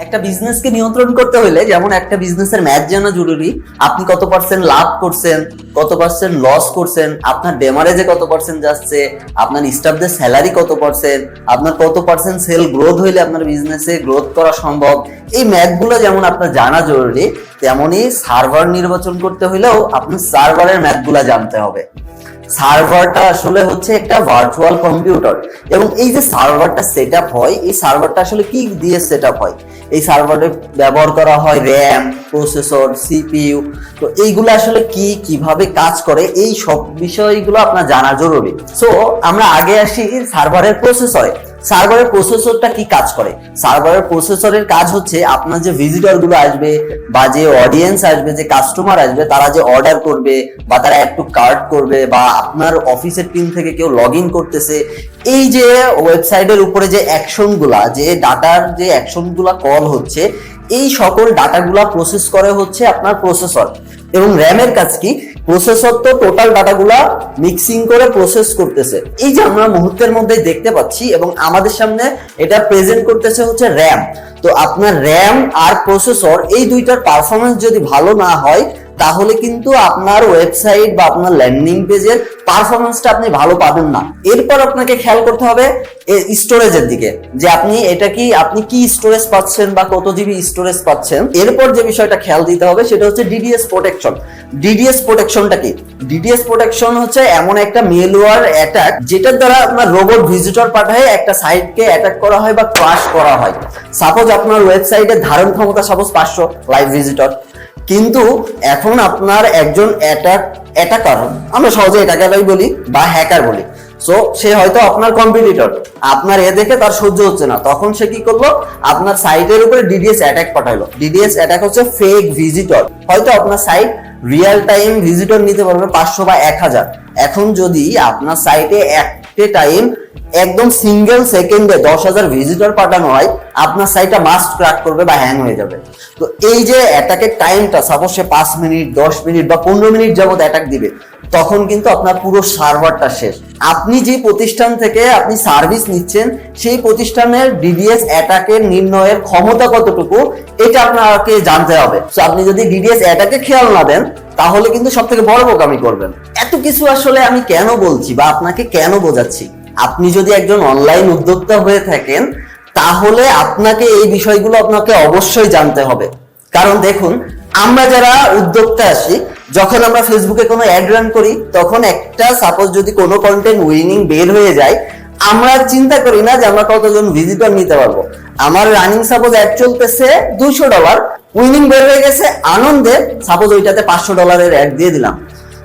একটা বিজনেসকে নিয়ন্ত্রণ করতে হলে যেমন একটা বিজনেসের ম্যাথ জানা জরুরি। আপনি কত পার্সেন্ট লাভ করছেন, কত পার্সেন্ট লস করছেন, আপনার ডেমারেজে কত পার্সেন্ট যাচ্ছে, আপনার স্টাফদের স্যালারি কত পার্সেন্ট, আপনার কত পার্সেন্ট সেল গ্রোথ হইলে আপনার বিজনেসে গ্রোথ করা সম্ভব, এই ম্যাথগুলো যেমন আপনার জানা জরুরি, তেমনি সার্ভার নির্বাচন করতে হলেও আপনার সার্ভারের ম্যাথগুলো জানতে হবে। সার্ভারটা আসলে হচ্ছে একটা ভার্চুয়াল কম্পিউটার, এবং এই যে সার্ভারটা সেট আপ হয়, এই সার্ভারটা আসলে কি দিয়ে সেট আপ হয়? এই সার্ভারে ব্যবহার করা হয় র্যাম, প্রসেসর, সিপিইউ। তো এইগুলো আসলে কি, কিভাবে কাজ করে, এই সব বিষয়গুলো আপনার জানা জরুরি। সো আমরা আগে আসি সার্ভারের প্রসেসরে। সার্ভারের প্রসেসরটা কি কাজ করে? সার্ভারের প্রসেসরের কাজ হচ্ছে আপনার যে ভিজিটর গুলো আসবে বা যে অডিয়েন্স আসবে, যে কাস্টমার আসবে, তারা যে অর্ডার করবে বা তারা একটু কার্ড করবে বা আপনার অফিসের টিম থেকে কেউ লগ ইন করতেছে, এই যে ওয়েবসাইটের উপরে যে অ্যাকশন গুলা, যে ডাটার যে অ্যাকশন গুলা কল হচ্ছে, এই সকল ডাটাগুলা প্রসেস করে হচ্ছে আপনার প্রসেসর। এবং র্যামের কাজ কি? প্রসেসর তো টোটাল ডাটাগুলা মিক্সিং করে প্রসেস করতেছে। এই যে আমরা মুহূর্তের মধ্যে দেখতে পাচ্ছি এবং আমাদের সামনে এটা প্রেজেন্ট করতেছে হচ্ছে র্যাম। তো আপনার র্যাম আর প্রসেসর এই দুইটার পারফরমেন্স যদি ভালো না হয়, তাহলে কিন্তু আপনার ওয়েবসাইট বা আপনার ল্যান্ডিং পেজের পারফরমেন্সটা আপনি ভালো পাবেন না। এরপর আপনাকে খেয়াল করতে হবে স্টোরেজের দিকে, যে আপনি কি স্টোরেজ পাচ্ছেন বা কত জিবি স্টোরেজ পাচ্ছেন। এরপর যে বিষয়টা খেয়াল দিতে হবে সেটা হচ্ছে ডিডিএস প্রোটেকশন। ডিডিএস প্রোটেকশনটা কি? ডিডিএস প্রোটেকশন হচ্ছে এমন একটা মেলওয়্যার অ্যাটাক যেটার দ্বারা আপনার রোবট ভিজিটর পাঠায় একটা সাইটকে অ্যাটাক করা হয় বা ক্রাশ করা হয়। সাপোজ আপনার ওয়েবসাইটের ধারণ ক্ষমতা 500 লাইভ ভিজিটর, কিন্তু এখন আপনার একজন অ্যাটাকার, আমরা সহজে অ্যাটাকারই বলি বা হ্যাকার বলি, সো সে হয়তো আপনার কম্পিটিটর, আপনার দেখে তার সহ্য হচ্ছে না, তখন সে কি করলো? আপনার সাইটের উপরে ডিডিএস অ্যাটাক পাঠাইলো। ডিডিএস অ্যাটাক হচ্ছে ফেক ভিজিটর। হয়তো আপনার সাইট রিয়েল টাইম ভিজিটর নিতে পারবে 500 বা 1000। এখন যদি আপনার সাইটে একটা টাইম একদম সিঙ্গেল সেকেন্ডে 10,000 ভিজিটর পাঠানো হয়, আপনার সাইটটা মাস্ট ক্র্যাক করবে বা হ্যাং হয়ে যাবে। তো এই যে অ্যাটাকের টাইমটা, সাপোজ সে 5 মিনিট, 10 মিনিট বা 15 মিনিট যাবত অ্যাটাক দিবে, তখন কিন্তু আপনার পুরো সার্ভারটা শেষ। আপনি যে প্রতিষ্ঠান থেকে আপনি সার্ভিস নিচ্ছেন, সেই প্রতিষ্ঠানের ডিডিএস অ্যাটাকের নির্ণয়ের ক্ষমতা কতটুকু, এটা আপনাকে জানতে হবে। তো আপনি যদি ডিডিএস অ্যাটাকে খেয়াল না দেন, তাহলে কিন্তু সব থেকে বড় বোকামি করবেন। এত কিছু আসলে আমি কেন বলছি বা আপনাকে কেন বোঝাচ্ছি? আপনি যদি একজন অনলাইন উদ্যোক্তা হয়ে থাকেন, তাহলে আপনাকে এই বিষয়গুলো আপনাকে অবশ্যই জানতে হবে। কারণ দেখুন, আমরা যারা উদ্যোক্তা আছি, যখন আমরা ফেসবুকে কোনো অ্যাড রান করি, তখন একটা সাপোজ যদি কোনো কন্টেন্ট উইনিং বের হয়ে যায়, আমরা চিন্তা করি না যে আমরা কতজন ভিজিটর নিতে পারবো। আমার রানিং সাপোজ অ্যাড চলতেছে $200, উইনিং বের হয়ে গেছে, আনন্দে সাপোজ ওইটাতে $500 অ্যাড দিয়ে দিলাম।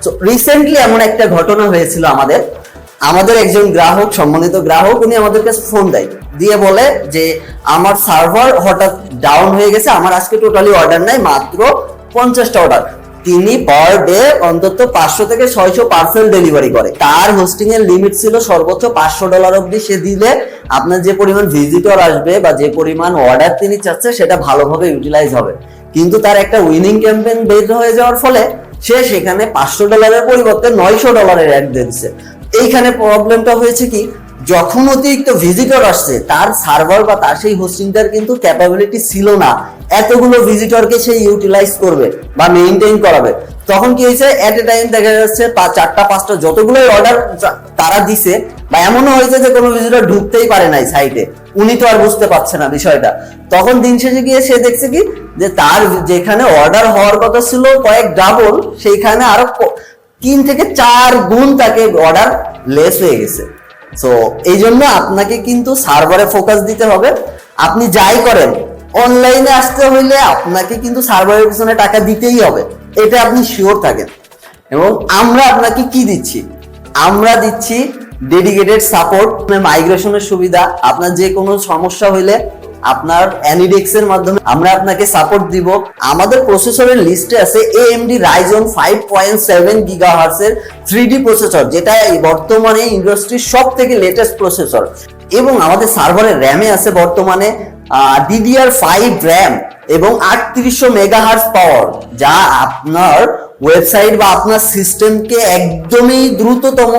তো রিসেন্টলি এমন একটা ঘটনা হয়েছিল, আমাদের একজন গ্রাহক, সম্মানিত গ্রাহক, উনি আমাদের কাছে ফোন দেয়, দিয়ে বলে যে আমার সার্ভার হঠাৎ ডাউন হয়ে গেছে, আমার আজকে টোটালি অর্ডার নাই, মাত্র 50টা অর্ডার। তিনি পার ডে অন্তত 500 থেকে 600 পার্সেল ডেলিভারি করে। তার হোস্টিং এর লিমিট ছিল সর্বোচ্চ $500 অবধি। সে দিলে আপনার যে পরিমাণ ভিজিটর আসবে বা যে পরিমাণ অর্ডার তিনি চাচ্ছে, সেটা ভালোভাবে ইউটিলাইজ হবে। কিন্তু তার একটা উইনিং ক্যাম্পেইন বের হয়ে যাওয়ার ফলে সে সেখানে $500 পরিবর্তে $900 অ্যাড দিচ্ছে। এইখানে প্রবলেমটা হয়েছে কি, যখন অতিরিক্ত ভিজিটর আসছে, তার সার্ভার বা তার সেই হোস্টিংটার কিন্তু ক্যাপাবিলিটি ছিল না এতগুলো ভিজিটরকে সে ইউটিলাইজ করবে বা মেইনটেইন করাবে। তখন কি হয়েছে, এট এ টাইম দেখা যাচ্ছে 4টা 5টা যতগুলো অর্ডার তারা দিছে, বা এমনও হয়েছে যে কোনো ভিজিটর ঢুকতেই পারে নাই সাইটে, উনি তো আর বুঝতে পারছে না বিষয়টা। তখন দিন শেষে গিয়ে সে দেখছে কি, যে তার যেখানে অর্ডার হওয়ার কথা ছিল কয়েক ডাবল, সেইখানে আরো 3 থেকে 4 গুণ তাকে অর্ডার লেস হয়ে গেছে। সো এই জন্য আপনাকে কিন্তু সার্ভারে ফোকাস দিতে হবে। আপনি যাই করেন, অনলাইনে আসতে হইলে আপনাকে কিন্তু সার্ভারের পিছনে টাকা দিতেই হবে, এটা আপনি শিওর থাকেন। এবং আমরা আপনাকে কি দিচ্ছি? আমরা দিচ্ছি ডেডিকেটেড সাপোর্ট, মাইগ্রেশনের সুবিধা। আপনার যে কোনো সমস্যা হইলে আপনার অ্যানিডেক্স এর মাধ্যমে আমরা আপনাকে সাপোর্ট দিব। আমাদের প্রসেসরের লিস্টে আছে AMD Ryzen 5.7 GHz এর 3D প্রসেসর, যেটা বর্তমানে ইন্ডাস্ট্রির সব থেকে লেটেস্ট প্রসেসর। এবং আমাদের সার্ভারের র্যামে আছে বর্তমানে DDR5 র্যাম এবং 3800 মেগাহার্টজ পাওয়ার, যা আপনার ওয়েবসাইট বা আপনার সিস্টেমকে একদমই দ্রুততম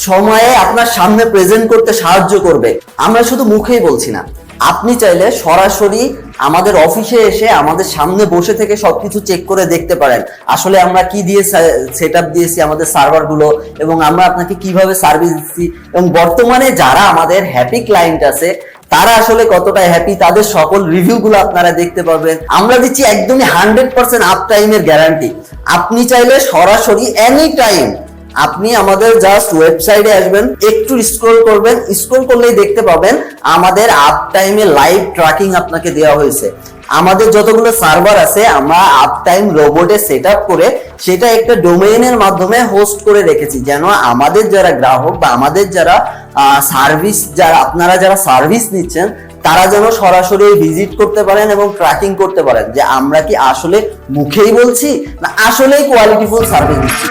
সময়ে আপনার সামনে প্রেজেন্ট করতে সাহায্য করবে। আমরা শুধু মুখেই বলছি না, আপনি চাইলে সরাসরি আমাদের অফিসে এসে আমাদের সামনে বসে থেকে সবকিছু চেক করে দেখতে পারেন আসলে আমরা কি দিয়ে সেটআপ দিয়েছি আমাদের সার্ভারগুলো, এবং আমরা আপনাকে কিভাবে সার্ভিস দিচ্ছি, এবং বর্তমানে যারা আমাদের হ্যাপি ক্লায়েন্ট আছে তারা আসলে কতটা হ্যাপি, তাদের সকল রিভিউ গুলো আপনারা দেখতে পাবেন। আমরা দিচ্ছি একদমই 100% আপ টাইমের গ্যারান্টি। আপনি চাইলে সরাসরি এনি টাইম আপনি আমাদের জাস্ট ওয়েবসাইটে আসবেন, একটু স্ক্রল করবেন, স্ক্রল করলেই দেখতে পাবেন আমাদের আপ টাইমে লাইভ ট্র্যাকিং আপনাকে দেওয়া হয়েছে। আমাদের যতগুলো সার্ভার আছে আমরা আপ টাইম রোবটে সেটআপ করে সেটা একটা ডোমেইনের মাধ্যমে হোস্ট করে রেখেছি, যেন আমাদের যারা গ্রাহক বা আমাদের যারা সার্ভিস আপনারা যারা সার্ভিস নিচ্ছেন তারা যেন সরাসরি ভিজিট করতে পারেন এবং ট্র্যাকিং করতে পারেন যে আমরা কি আসলে মুখেই বলছি না আসলেই কোয়ালিটিফুল সার্ভিস দিচ্ছি।